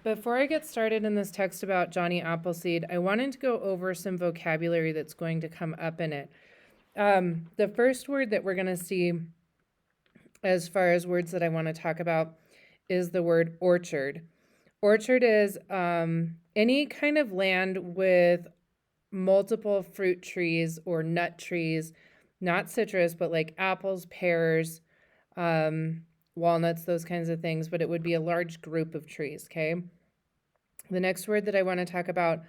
Before I get started in this text about Johnny Appleseed, I wanted to go over some vocabulary that's going to come up in it. The first word that we're going to see, as far as words that I want to talk about, is the word orchard. Orchard is any kind of land with multiple fruit trees or nut trees, not citrus, but like apples, pears, walnuts, those kinds of things, but it would be a large group of trees, okay? The next word that I want to talk about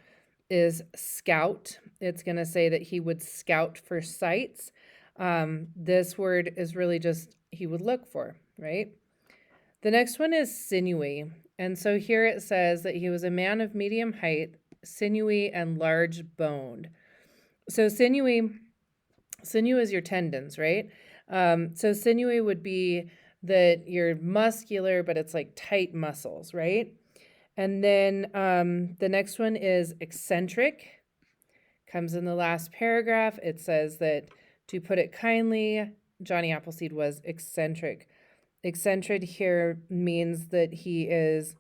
is scout. It's going to say that he would scout for sites. This word is really just he would look for, right? The next one is sinewy. And so here it says that he was a man of medium height, sinewy and large boned. So sinewy is your tendons, right? So sinewy would be that you're muscular, but it's like tight muscles, right? And then the next one is eccentric. Comes in the last paragraph. It says that, to put it kindly, Johnny Appleseed was eccentric. Eccentric here means that he is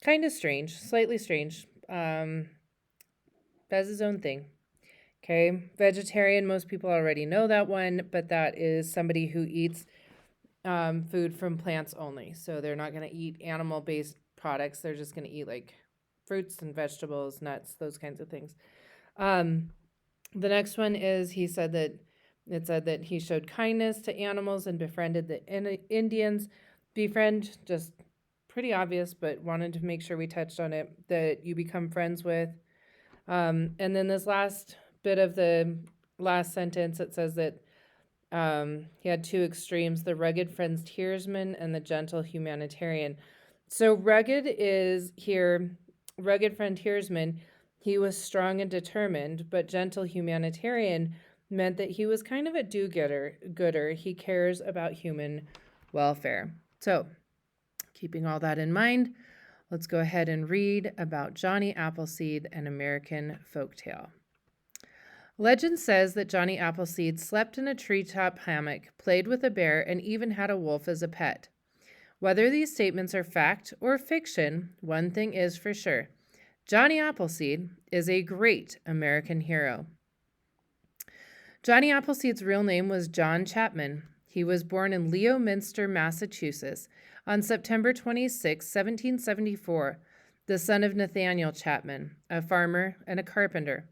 kind of strange, slightly strange. Does his own thing. Okay, vegetarian, most people already know that one, but that is somebody who eats food from plants only. So they're not going to eat animal-based products. They're just going to eat like fruits and vegetables, nuts, those kinds of things. The next one is it said that he showed kindness to animals and befriended the Indians. Befriend, just pretty obvious, but wanted to make sure we touched on it, that you become friends with. And then this last bit of the last sentence, it says that he had two extremes, the rugged frontiersman and the gentle humanitarian. So rugged frontiersman, he was strong and determined, but gentle humanitarian meant that he was kind of a do-gooder. He cares about human welfare. So, keeping all that in mind, let's go ahead and read about Johnny Appleseed, an American folktale. Legend says that Johnny Appleseed slept in a treetop hammock, played with a bear, and even had a wolf as a pet. Whether these statements are fact or fiction, one thing is for sure. Johnny Appleseed is a great American hero. Johnny Appleseed's real name was John Chapman. He was born in Leominster, Massachusetts, on September 26, 1774, the son of Nathaniel Chapman, a farmer and a carpenter.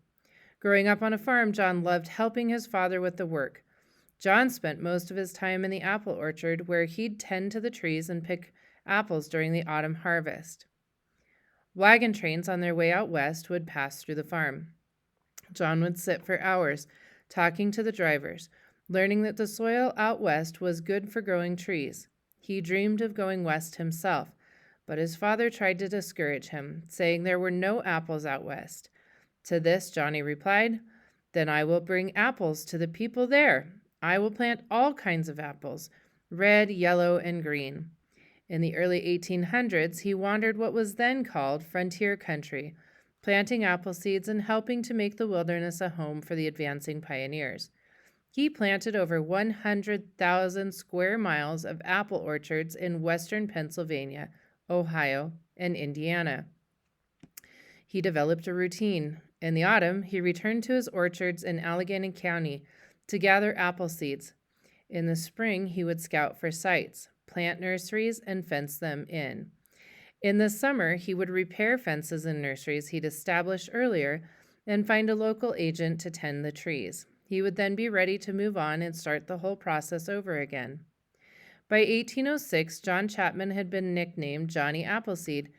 Growing up on a farm, John loved helping his father with the work. John spent most of his time in the apple orchard, where he'd tend to the trees and pick apples during the autumn harvest. Wagon trains on their way out west would pass through the farm. John would sit for hours, talking to the drivers, learning that the soil out west was good for growing trees. He dreamed of going west himself, but his father tried to discourage him, saying there were no apples out west. To this, Johnny replied, "Then I will bring apples to the people there. I will plant all kinds of apples, red, yellow, and green." In the early 1800s, he wandered what was then called frontier country, planting apple seeds and helping to make the wilderness a home for the advancing pioneers. He planted over 100,000 square miles of apple orchards in western Pennsylvania, Ohio, and Indiana. He developed a routine. In the autumn, he returned to his orchards in Allegheny County to gather apple seeds. In the spring, he would scout for sites, plant nurseries, and fence them in. In the summer, he would repair fences and nurseries he'd established earlier and find a local agent to tend the trees. He would then be ready to move on and start the whole process over again. By 1806, John Chapman had been nicknamed Johnny Appleseed,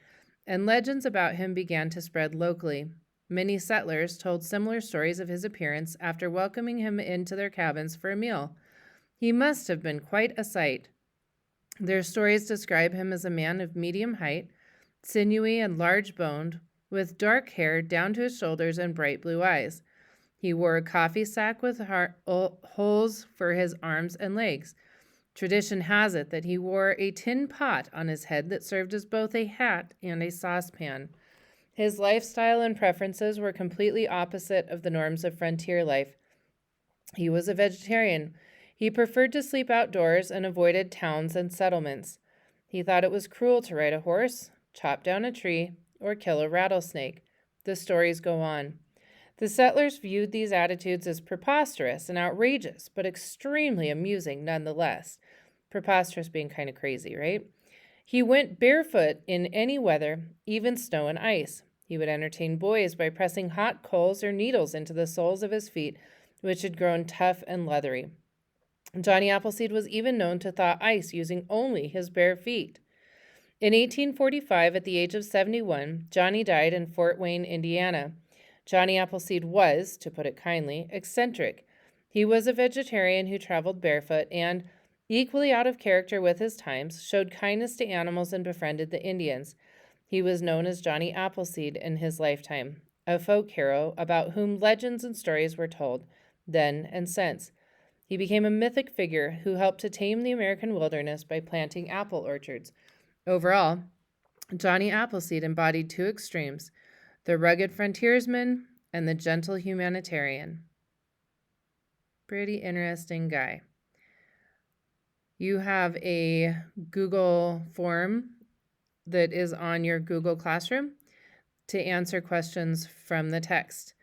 and legends about him began to spread locally. Many settlers told similar stories of his appearance after welcoming him into their cabins for a meal. He must have been quite a sight. Their stories describe him as a man of medium height, sinewy and large-boned, with dark hair down to his shoulders and bright blue eyes. He wore a coffee sack with holes for his arms and legs. Tradition has it that he wore a tin pot on his head that served as both a hat and a saucepan. His lifestyle and preferences were completely opposite of the norms of frontier life. He was a vegetarian. He preferred to sleep outdoors and avoided towns and settlements. He thought it was cruel to ride a horse, chop down a tree, or kill a rattlesnake. The stories go on. The settlers viewed these attitudes as preposterous and outrageous, but extremely amusing nonetheless. Preposterous being kind of crazy, right? He went barefoot in any weather, even snow and ice. He would entertain boys by pressing hot coals or needles into the soles of his feet, which had grown tough and leathery. Johnny Appleseed was even known to thaw ice using only his bare feet. In 1845, at the age of 71, Johnny died in Fort Wayne, Indiana. Johnny Appleseed was, to put it kindly, eccentric. He was a vegetarian who traveled barefoot and, equally out of character with his times, showed kindness to animals and befriended the Indians. He was known as Johnny Appleseed in his lifetime, a folk hero about whom legends and stories were told, then and since. He became a mythic figure who helped to tame the American wilderness by planting apple orchards. Overall, Johnny Appleseed embodied two extremes: the rugged frontiersman and the gentle humanitarian. Pretty interesting guy. You have a Google form that is on your Google Classroom to answer questions from the text.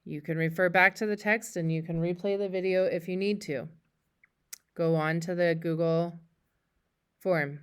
You can refer back to the text and you can replay the video if you need to. Go on to the Google form.